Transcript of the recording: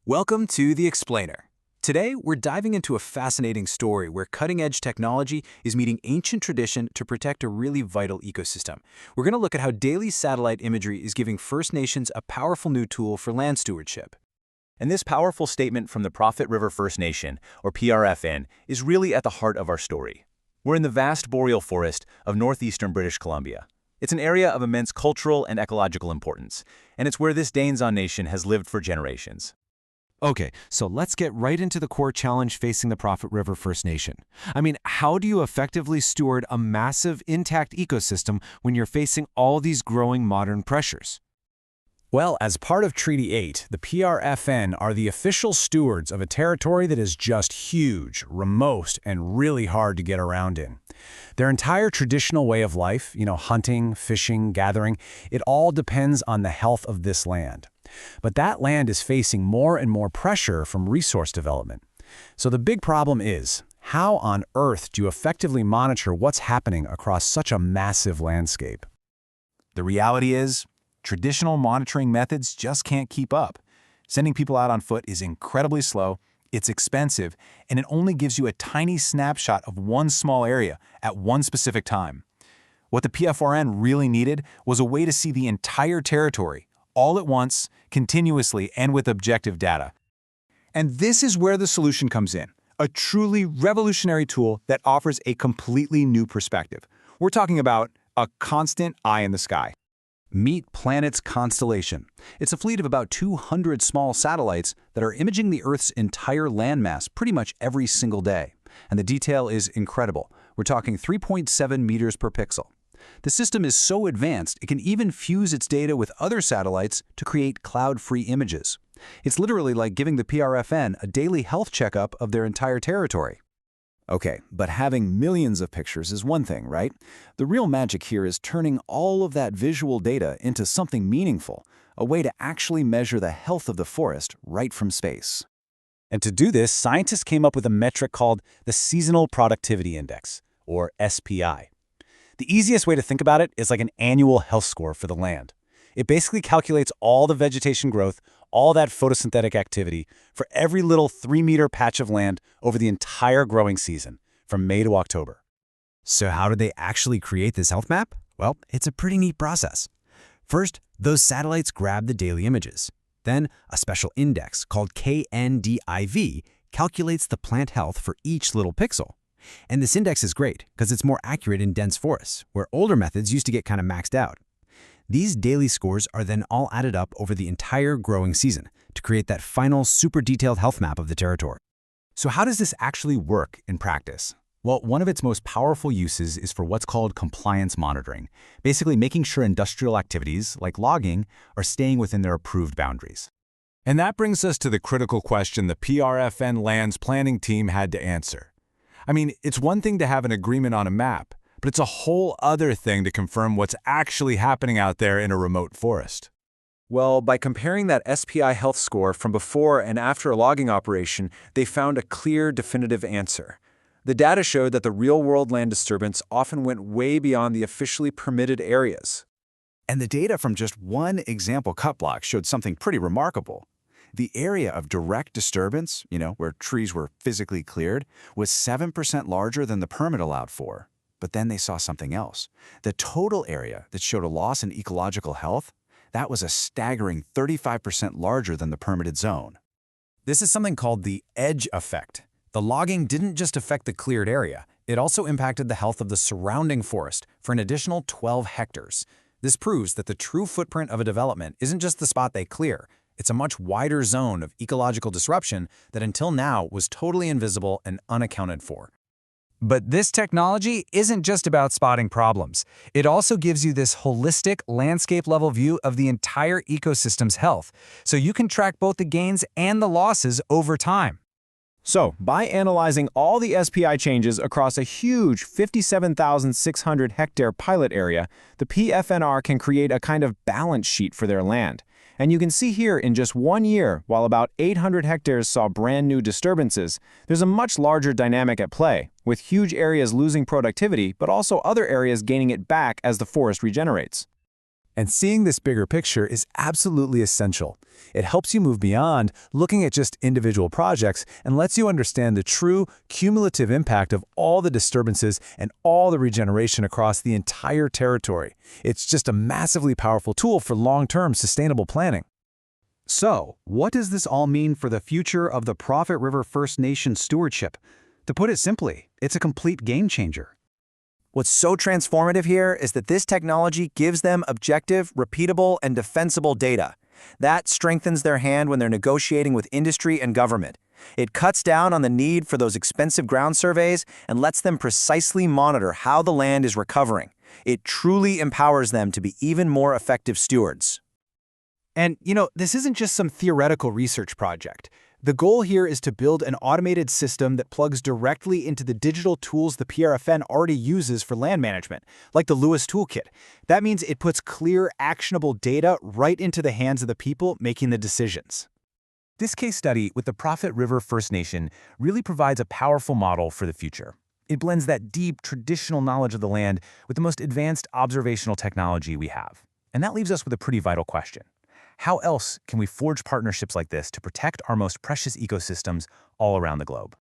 Welcome to The Explainer. Today, we're diving into a fascinating story where cutting-edge technology is meeting ancient tradition to protect a really vital ecosystem. We're going to look at how daily satellite imagery is giving First Nations a powerful new tool for land stewardship. And this powerful statement from the Prophet River First Nation, or PRFN, is really at the heart of our story. We're in the vast boreal forest of northeastern British Columbia. It's an area of immense cultural and ecological importance, and it's where this Danzon nation has lived for generations. Okay, so let's get right into the core challenge facing the Prophet River First Nation. How do you effectively steward a massive, intact ecosystem when you're facing all these growing modern pressures? Well, as part of Treaty 8, the PRFN are the official stewards of a territory that is just huge, remote, and really hard to get around in. Their entire traditional way of life, hunting, fishing, gathering, it all depends on the health of this land. But that land is facing more and more pressure from resource development. So the big problem is, how on earth do you effectively monitor what's happening across such a massive landscape? The reality is, traditional monitoring methods just can't keep up. Sending people out on foot is incredibly slow, it's expensive, and it only gives you a tiny snapshot of one small area at one specific time. What the PFRN really needed was a way to see the entire territory, all at once, continuously, and with objective data. And this is where the solution comes in, a truly revolutionary tool that offers a completely new perspective. We're talking about a constant eye in the sky. Meet Planet's constellation. It's a fleet of about 200 small satellites that are imaging the Earth's entire landmass pretty much every single day. And the detail is incredible. We're talking 3.7 meters per pixel. The system is so advanced, it can even fuse its data with other satellites to create cloud-free images. It's literally like giving the PRFN a daily health checkup of their entire territory. Okay, but having millions of pictures is one thing, right? The real magic here is turning all of that visual data into something meaningful, a way to actually measure the health of the forest right from space. And to do this, scientists came up with a metric called the Seasonal Productivity Index, or SPI. The easiest way to think about it is like an annual health score for the land. It basically calculates all the vegetation growth, all that photosynthetic activity for every little 3-meter patch of land over the entire growing season, from May to October. So how did they actually create this health map? Well, it's a pretty neat process. First, those satellites grab the daily images. Then, a special index called KNDIV calculates the plant health for each little pixel. And this index is great because it's more accurate in dense forests, where older methods used to get kind of maxed out. These daily scores are then all added up over the entire growing season to create that final super detailed health map of the territory. So how does this actually work in practice? Well, one of its most powerful uses is for what's called compliance monitoring, basically making sure industrial activities, like logging, are staying within their approved boundaries. And that brings us to the critical question the PRFN Lands planning team had to answer. It's one thing to have an agreement on a map, but it's a whole other thing to confirm what's actually happening out there in a remote forest. Well, by comparing that SPI health score from before and after a logging operation, they found a clear, definitive answer. The data showed that the real-world land disturbance often went way beyond the officially permitted areas. And the data from just one example cut block showed something pretty remarkable. The area of direct disturbance, where trees were physically cleared, was 7% larger than the permit allowed for. But then they saw something else. The total area that showed a loss in ecological health, that was a staggering 35% larger than the permitted zone. This is something called the edge effect. The logging didn't just affect the cleared area, it also impacted the health of the surrounding forest for an additional 12 hectares. This proves that the true footprint of a development isn't just the spot they clear. It's a much wider zone of ecological disruption that until now was totally invisible and unaccounted for. But this technology isn't just about spotting problems. It also gives you this holistic, landscape-level view of the entire ecosystem's health, so you can track both the gains and the losses over time. So, by analyzing all the SPI changes across a huge 57,600 hectare pilot area, the PFNR can create a kind of balance sheet for their land. And you can see here in just 1 year, while about 800 hectares saw brand new disturbances, there's a much larger dynamic at play, with huge areas losing productivity, but also other areas gaining it back as the forest regenerates. And seeing this bigger picture is absolutely essential. It helps you move beyond looking at just individual projects and lets you understand the true cumulative impact of all the disturbances and all the regeneration across the entire territory. It's just a massively powerful tool for long-term sustainable planning. So, what does this all mean for the future of the Prophet River First Nation stewardship? To put it simply, it's a complete game changer. What's so transformative here is that this technology gives them objective, repeatable, and defensible data. That strengthens their hand when they're negotiating with industry and government. It cuts down on the need for those expensive ground surveys and lets them precisely monitor how the land is recovering. It truly empowers them to be even more effective stewards. And, this isn't just some theoretical research project. The goal here is to build an automated system that plugs directly into the digital tools the PRFN already uses for land management, like the Lewis Toolkit. That means it puts clear, actionable data right into the hands of the people making the decisions. This case study with the Prophet River First Nation really provides a powerful model for the future. It blends that deep, traditional knowledge of the land with the most advanced observational technology we have. And that leaves us with a pretty vital question. How else can we forge partnerships like this to protect our most precious ecosystems all around the globe?